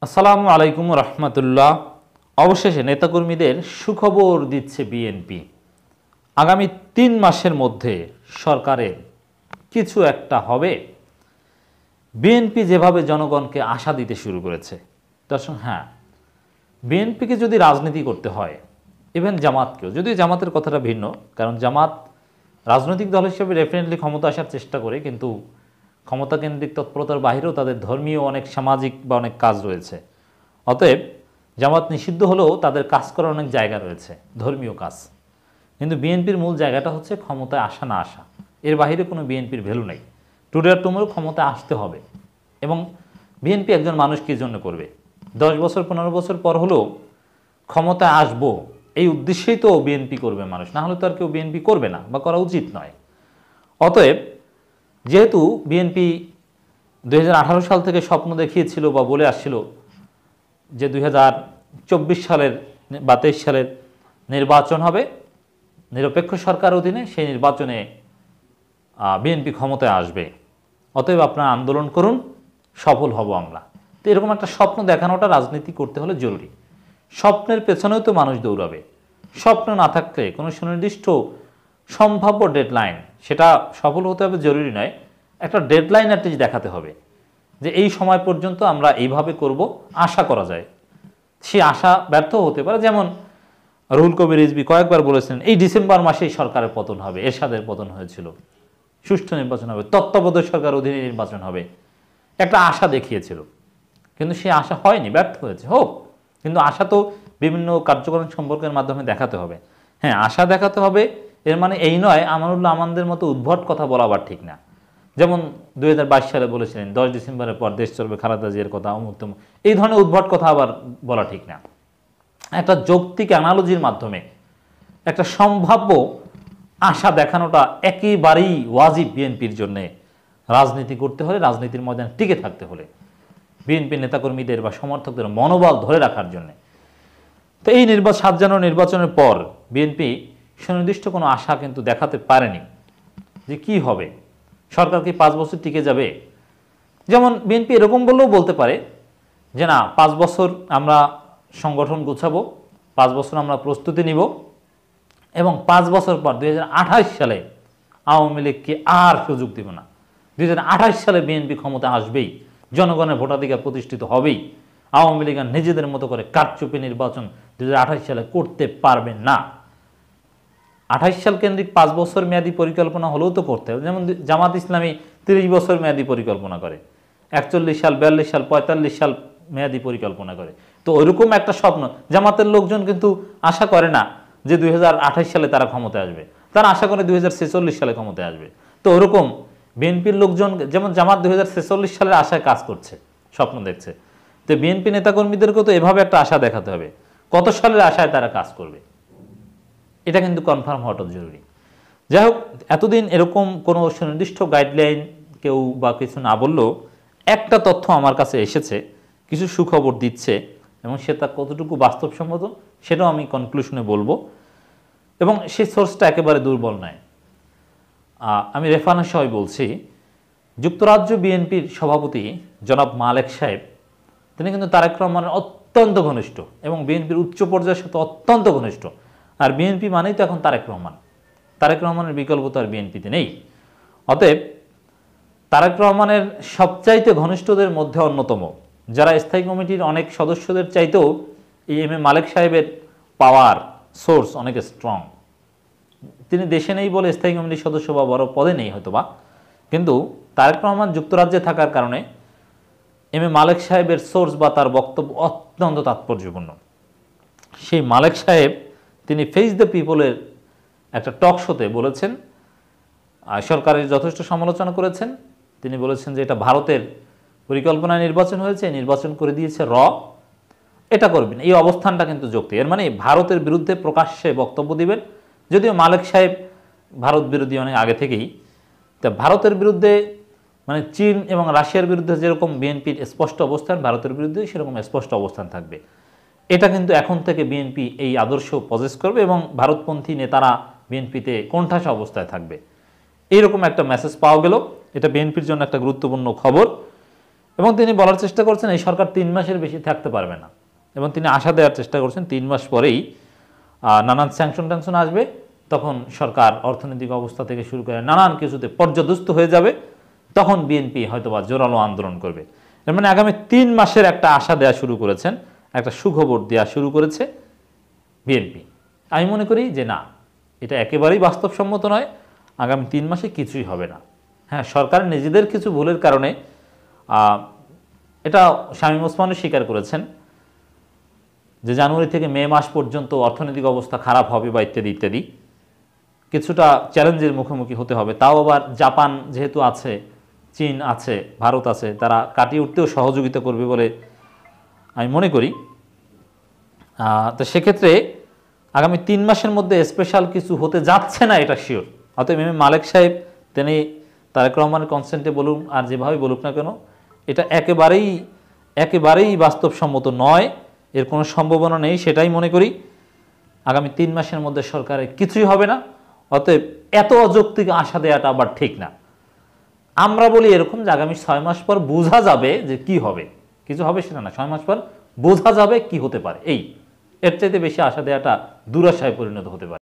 আসসালামু আলাইকুম রহমতুল্লাহ। অবশেষে নেতাকর্মীদের সুখবর দিচ্ছে বিএনপি। আগামী ৩ মাসের মধ্যে সরকারের কিছু একটা হবে। বিএনপি যেভাবে জনগণকে আশা দিতে শুরু করেছে, দর্শক, হ্যাঁ, বিএনপিকে যদি রাজনীতি করতে হয়, ইভেন জামাতকেও, যদিও জামাতের কথাটা ভিন্ন, কারণ জামাত রাজনৈতিক দল হিসেবে ডেফিনেটলি ক্ষমতা আসার চেষ্টা করে, কিন্তু ক্ষমতা কেন্দ্রিক তৎপরতার বাহিরেও তাদের ধর্মীয় অনেক সামাজিক বা অনেক কাজ রয়েছে। অতএব জামাত নিষিদ্ধ হলেও তাদের কাজ করার অনেক জায়গা রয়েছে, ধর্মীয় কাজ। কিন্তু বিএনপির মূল জায়গাটা হচ্ছে ক্ষমতায় আসা না আসা, এর বাহিরে কোনো বিএনপির ভ্যালু নেই। টুডে আর টুমোরো ক্ষমতায় আসতে হবে। এবং বিএনপি একজন মানুষ কী জন্য করবে? 10 বছর 15 বছর পর হলেও ক্ষমতায় আসবো এই উদ্দেশ্যেই তো বিএনপি করবে মানুষ, না হলে তো আর কেউ বিএনপি করবে না বা করা উচিত নয়। অতএব যেহেতু বিএনপি 2018 সাল থেকে স্বপ্ন দেখিয়েছিল বা বলে আসছিল যে 2024 সালের বা 23 সালের নির্বাচন হবে নিরপেক্ষ সরকার অধীনে, সেই নির্বাচনে বিএনপি ক্ষমতায় আসবে, অতএব আপনারা আন্দোলন করুন, সফল হব আমরা। তো এরকম একটা স্বপ্ন দেখানোটা রাজনীতি করতে হলে জরুরি। স্বপ্নের পেছনেও তো মানুষ দৌড়াবে। স্বপ্ন না থাকলে কোনো সুনির্দিষ্ট সম্ভাব্য ডেডলাইন, সেটা সফল হতে হবে জরুরি নয়, একটা ডেডলাইন অ্যাটলিস্ট দেখাতে হবে যে এই সময় পর্যন্ত আমরা এইভাবে করব, আশা করা যায়। সে আশা ব্যর্থ হতে পারে। যেমন রুহুল কবির রিজভী কয়েকবার বলেছেন এই ডিসেম্বর মাসেই সরকারের পতন হবে, এরশাদের পতন হয়েছিল, সুষ্ঠু নির্বাচন হবে, তত্ত্বাবধায়ক সরকার অধীনে নির্বাচন হবে, একটা আশা দেখিয়েছিল। কিন্তু সে আশা হয়নি, ব্যর্থ হয়েছে। হোক, কিন্তু আশা তো বিভিন্ন কার্যক্রম সম্পর্কের মাধ্যমে দেখাতে হবে। হ্যাঁ, আশা দেখাতে হবে, এর মানে এই নয় আমানুল্লাহ আমানদের মতো উদ্ভট কথা বলা আবার ঠিক না। যেমন 2022 সালে বলেছিলেন 10 ডিসেম্বরের পর দেশ চলবে খালেদা জিয়ার কথা, অমুক তমুক, এই ধরনের উদ্ভট কথা আবার বলা ঠিক না। একটা যৌক্তিক অ্যানালজির মাধ্যমে একটা সম্ভাব্য আশা দেখানোটা একেবারেই ওয়াজিব বিএনপির জন্যে। রাজনীতি করতে হলে, রাজনীতির ময়দানে টিকে থাকতে হলে, বিএনপি নেতাকর্মীদের বা সমর্থকদের মনোবল ধরে রাখার জন্যে। তো এই 7 জানুয়ারি নির্বাচনের পর বিএনপি সুনির্দিষ্ট কোনো আশা কিন্তু দেখাতে পারেনি যে কি হবে, সরকার কি 5 বছর টিকে যাবে। যেমন বিএনপি এরকম বললেও বলতে পারে যে না, 5 বছর আমরা সংগঠন গুছাবো, 5 বছর আমরা প্রস্তুতি নিব, এবং 5 বছর পর 2028 সালে আওয়ামী লীগকে আর সুযোগ দিব না। 2028 সালে বিএনপি ক্ষমতা আসবেই, জনগণের ভোটাধিকার প্রতিষ্ঠিত হবেই, আওয়ামী লীগ নিজেদের মতো করে কারচুপি নির্বাচন 2028 সালে করতে পারবেন না। 28 সাল কেন্দ্রিক 5 বছর মেয়াদী পরিকল্পনা হলেও তো করতে হবে। যেমন জামাত ইসলামী 30 বছর মেয়াদী পরিকল্পনা করে, 41 সাল, 42 সাল, 45 সাল মেয়াদী পরিকল্পনা করে। তো ওইরকম একটা স্বপ্ন জামাতের লোকজন কিন্তু আশা করে না যে 2028 সালে তারা ক্ষমতায় আসবে, তারা আশা করে 2046 সালে ক্ষমতায় আসবে। তো ওরকম বিএনপির লোকজন, যেমন জামাত 2046 সালের আশায় কাজ করছে, স্বপ্ন দেখছে, তো বিএনপি নেতাকর্মীদেরকেও তো এভাবে একটা আশা দেখাতে হবে কত সালের আশায় তারা কাজ করবে। এটা কিন্তু কনফার্ম হওয়াটা জরুরি। যাই হোক, এতদিন এরকম কোনো সুনির্দিষ্ট গাইডলাইন কেউ বা কিছু না বললেও একটা তথ্য আমার কাছে এসেছে, কিছু সুখবর দিচ্ছে, এবং সেটা কতটুকু বাস্তবসম্মত সেটাও আমি কনক্লুশনে বলবো। এবং সেই সোর্সটা একেবারে দুর্বল নয়, আমি রেফারেন্স সহ বলছি। যুক্তরাজ্য বিএনপির সভাপতি জনাব মালেক সাহেব, তিনি কিন্তু তারেক রহমানের অত্যন্ত ঘনিষ্ঠ এবং বিএনপির উচ্চ পর্যায়ের সাথে অত্যন্ত ঘনিষ্ঠ। আর বিএনপি মানেই তো এখন তারেক রহমান, তারেক রহমানের বিকল্প তো আর বিএনপিতে নেই। অতএব তারেক রহমানের সবচাইতে ঘনিষ্ঠদের মধ্যে অন্যতম, যারা স্থায়ী কমিটির অনেক সদস্যদের চাইতেও এই এম এ মালেক সাহেবের পাওয়ার সোর্স অনেক স্ট্রং। তিনি দেশে নেই বলে স্থায়ী কমিটির সদস্য বা বড় পদে নেই হয়তোবা, কিন্তু তারেক রহমান যুক্তরাজ্যে থাকার কারণে এম এ মালেক সাহেবের সোর্স বা তার বক্তব্য অত্যন্ত তাৎপর্যপূর্ণ। সেই মালেক সাহেব তিনি ফেস দ্য পিপলের একটা টক শোতে বলেছেন, সরকারের যথেষ্ট সমালোচনা করেছেন। তিনি বলেছেন যে এটা ভারতের পরিকল্পনায় নির্বাচন হয়েছে, নির্বাচন করে দিয়েছে এটা করবেন, এই অবস্থানটা কিন্তু যৌক্তিক। এর মানে ভারতের বিরুদ্ধে প্রকাশ্যে বক্তব্য দিবেন, যদিও মালেক সাহেব ভারত বিরোধী অনেক আগে থেকেই। তা ভারতের বিরুদ্ধে, মানে চীন এবং রাশিয়ার বিরুদ্ধে যেরকম বিএনপির স্পষ্ট অবস্থান, ভারতের বিরুদ্ধে সেরকম স্পষ্ট অবস্থান থাকবে। এটা কিন্তু এখন থেকে বিএনপি এই আদর্শ পজেস করবে এবং ভারতপন্থী নেতারা বিএনপিতে কোণঠাসা অবস্থায় থাকবে। এইরকম একটা মেসেজ পাওয়া গেল, এটা বিএনপির জন্য একটা গুরুত্বপূর্ণ খবর। এবং তিনি বলার চেষ্টা করছেন এই সরকার 3 মাসের বেশি থাকতে পারবে না, এবং তিনি আশা দেওয়ার চেষ্টা করছেন 3 মাস পরেই নানান স্যাংশন ট্যাংশন আসবে, তখন সরকার অর্থনৈতিক অবস্থা থেকে শুরু করে নানান কিছুতে পর্যদস্ত হয়ে যাবে, তখন বিএনপি হয়তোবা জোরালো আন্দোলন করবে। এর মানে আগামী 3 মাসের একটা আশা দেওয়া শুরু করেছেন, একটা সুখবর দেওয়া শুরু করেছে বিএনপি। আমি মনে করি যে না, এটা একেবারেই বাস্তবসম্মত নয়, আগামী 3 মাসে কিছুই হবে না। হ্যাঁ, সরকার নিজেদের কিছু ভুলের কারণে এটা শামীম ওসমানও স্বীকার করেছেন যে জানুয়ারি থেকে মে মাস পর্যন্ত অর্থনৈতিক অবস্থা খারাপ হবে বা ইত্যাদি ইত্যাদি, কিছুটা চ্যালেঞ্জের মুখোমুখি হতে হবে। তাও আবার জাপান যেহেতু আছে, চীন আছে, ভারত আছে, তারা কাটিয়ে উঠতেও সহযোগিতা করবে বলে আমি মনে করি। তো সেক্ষেত্রে আগামী 3 মাসের মধ্যে স্পেশাল কিছু হতে যাচ্ছে না, এটা শিওর। অতএব মালেক সাহেব তিনি তারেক রহমানের কনসেন্টে বলুন আর যেভাবে বলুক না কেন, এটা একেবারেই বাস্তবসম্মত নয়, এর কোনো সম্ভাবনা নেই, সেটাই মনে করি। আগামী 3 মাসের মধ্যে সরকারের কিছুই হবে না, অতএব এত অযৌক্তিক আশা দেওয়াটা আবার ঠিক না। আমরা বলি এরকম যে আগামী 6 মাস পর বোঝা যাবে যে কি হবে, কিছু হবে সেটা না, 6 মাস পর বোঝা যাবে কি হতে পারে। এর চাইতে বেশি আশা দেওয়াটা দুরাশায় পরিণত হতে পারে।